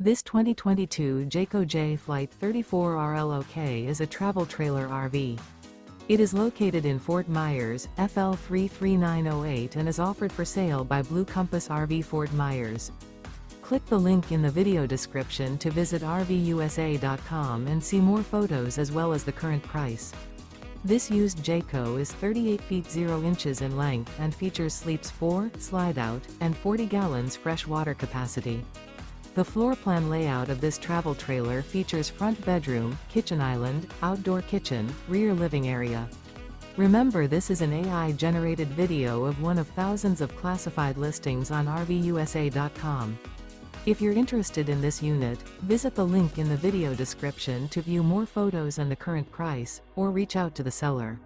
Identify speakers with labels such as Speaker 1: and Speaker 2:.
Speaker 1: This 2022 Jayco Jay Flight 34RLOK is a travel trailer RV. It is located in Fort Myers, FL 33908 and is offered for sale by Blue Compass RV Fort Myers. Click the link in the video description to visit RVUSA.com and see more photos as well as the current price. This used Jayco is 38 feet 0 inches in length and features sleeps 4, slide-out, and 40 gallons fresh water capacity. The floor plan layout of this travel trailer features front bedroom, kitchen island, outdoor kitchen, rear living area. Remember, this is an AI-generated video of one of thousands of classified listings on RVUSA.com. If you're interested in this unit, visit the link in the video description to view more photos and the current price, or reach out to the seller.